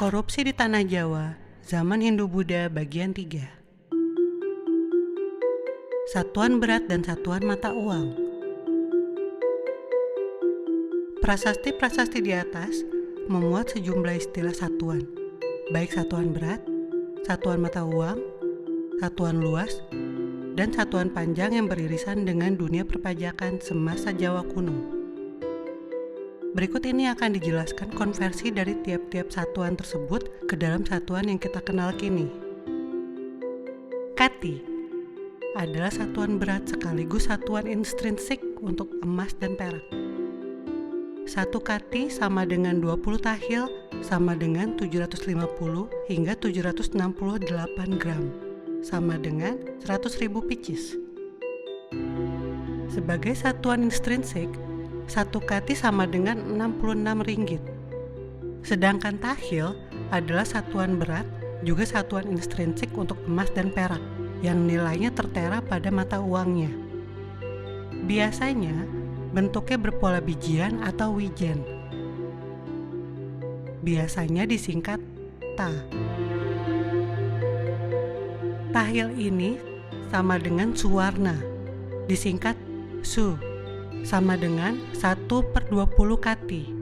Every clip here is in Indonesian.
Korupsi di Tanah Jawa, Zaman Hindu-Buddha bagian 3. Satuan berat dan satuan mata uang. Prasasti-prasasti di atas memuat sejumlah istilah satuan, baik satuan berat, satuan mata uang, satuan luas, dan satuan panjang yang beririsan dengan dunia perpajakan semasa Jawa kuno. Berikut ini akan dijelaskan konversi dari tiap-tiap satuan tersebut ke dalam satuan yang kita kenal kini. Kati adalah satuan berat sekaligus satuan intrinsik untuk emas dan perak. 1 kati sama dengan 20 tahil sama dengan 750 hingga 768 gram sama dengan 100.000 picis. Sebagai satuan intrinsik, 1 kati sama dengan 66 ringgit. Sedangkan tahil adalah satuan berat, juga satuan intrinsik untuk emas dan perak, yang nilainya tertera pada mata uangnya. Biasanya, bentuknya berpola bijian atau wijen. Biasanya disingkat Ta. Tahil ini sama dengan suwarna, disingkat Su, sama dengan 1/20 kati,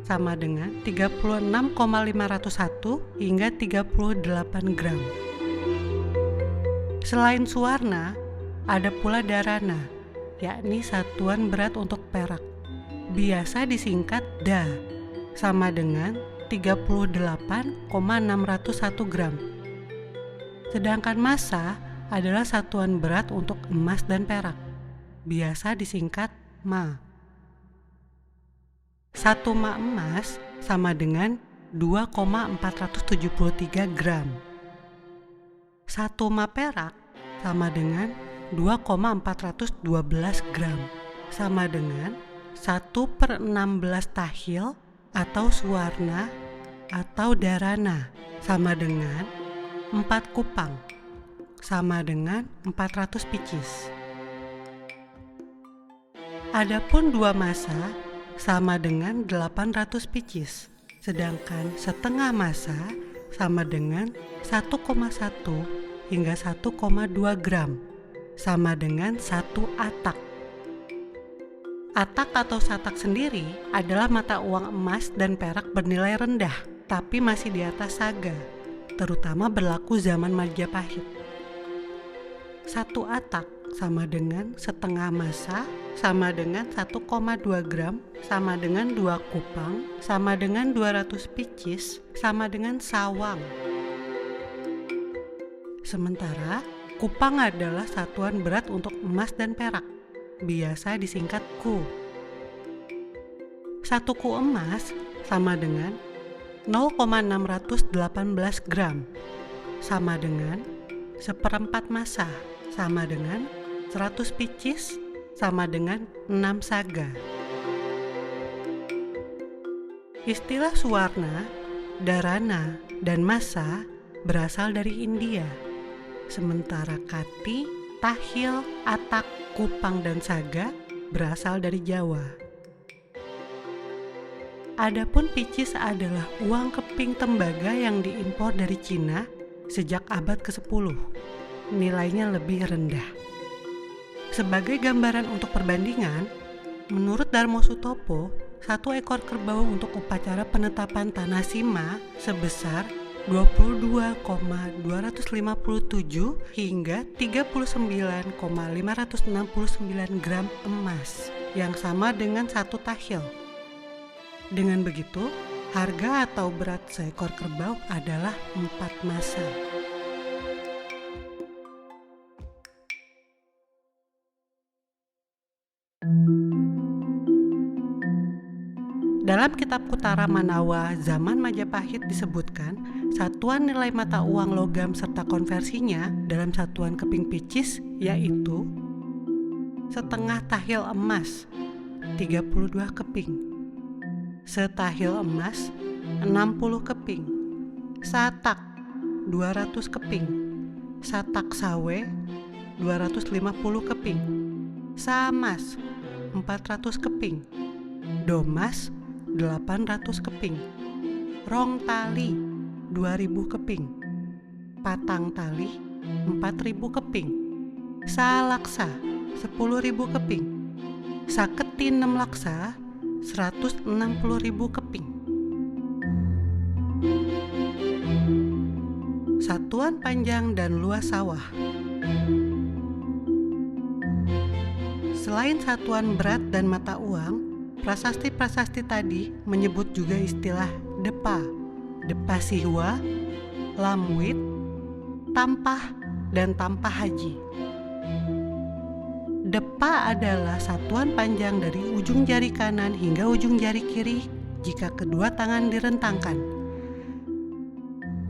sama dengan 36,501 hingga 38 gram. Selain suwarna, ada pula darana, yakni satuan berat untuk perak. Biasa disingkat Da, sama dengan 38,601 gram. Sedangkan massa adalah satuan berat untuk emas dan perak. Biasa disingkat Ma. 1 ma emas sama dengan 2,473 gram. 1 ma perak sama dengan 2,412 gram, sama dengan 1/16 tahil atau suwarna atau darana, sama dengan 4 kupang, sama dengan 400 picis. Adapun 2 massa sama dengan 800 picis, sedangkan setengah massa sama dengan 1,1 hingga 1,2 gram, sama dengan 1 atak. Atak atau satak sendiri adalah mata uang emas dan perak bernilai rendah, tapi masih di atas saga, terutama berlaku zaman Majapahit. 1 atak sama dengan setengah massa, sama dengan 1,2 gram, sama dengan 2 kupang, sama dengan 200 picis, sama dengan sawang. Sementara, kupang adalah satuan berat untuk emas dan perak, biasa disingkat ku. 1 ku emas sama dengan 0,618 gram, sama dengan 1/4 massa, sama dengan 100 picis, sama dengan 6 saga. Istilah suwarna, darana, dan massa berasal dari India, sementara kati, tahil, atak, kupang, dan saga berasal dari Jawa. Adapun picis adalah uang keping tembaga yang diimpor dari Cina sejak abad ke-10. Nilainya lebih rendah. Sebagai gambaran untuk perbandingan, menurut Darmo Sutopo, 1 ekor kerbau untuk upacara penetapan tanah sima sebesar 22,257 hingga 39,569 gram emas, yang sama dengan 1 tahil. Dengan begitu, harga atau berat seekor kerbau adalah 4 massa. Dalam kitab Kutara Manawa zaman Majapahit disebutkan satuan nilai mata uang logam serta konversinya dalam satuan keping picis yaitu setengah tahil emas 32 keping, setahil emas 60 keping, satak 200 keping, satak sawe 250 keping, samas 400 keping, domas 800 keping, rong tali 2.000 keping. Patang tali 4.000 keping. Salaksa 10.000 keping. Saketi 6 laksa 160.000 keping. Satuan panjang dan luas sawah. Selain satuan berat dan mata uang, prasasti-prasasti tadi menyebut juga istilah depa, depa sihwa, lamwit, tampah, dan tampah haji. Depa adalah satuan panjang dari ujung jari kanan hingga ujung jari kiri jika kedua tangan direntangkan.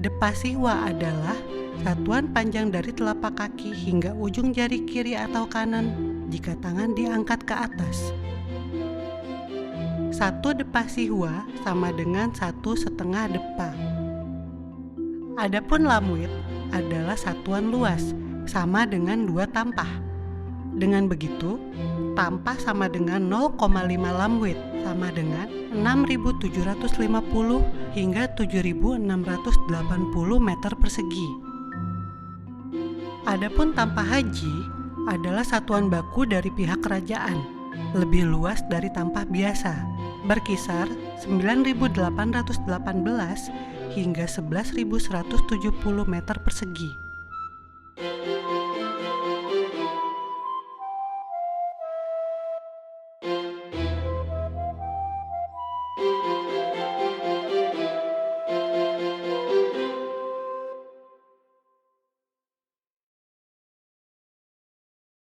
Depa sihwa adalah satuan panjang dari telapak kaki hingga ujung jari kiri atau kanan jika tangan diangkat ke atas. Satu depa sihwa sama dengan 1,5 depa. Adapun lamwit adalah satuan luas sama dengan 2 tampah. Dengan begitu, tampah sama dengan 0,5 lamwit sama dengan 6.750 hingga 7.680 meter persegi. Adapun tampah haji adalah satuan baku dari pihak kerajaan, lebih luas dari tampah biasa, berkisar 9.818 hingga 11.170 meter persegi.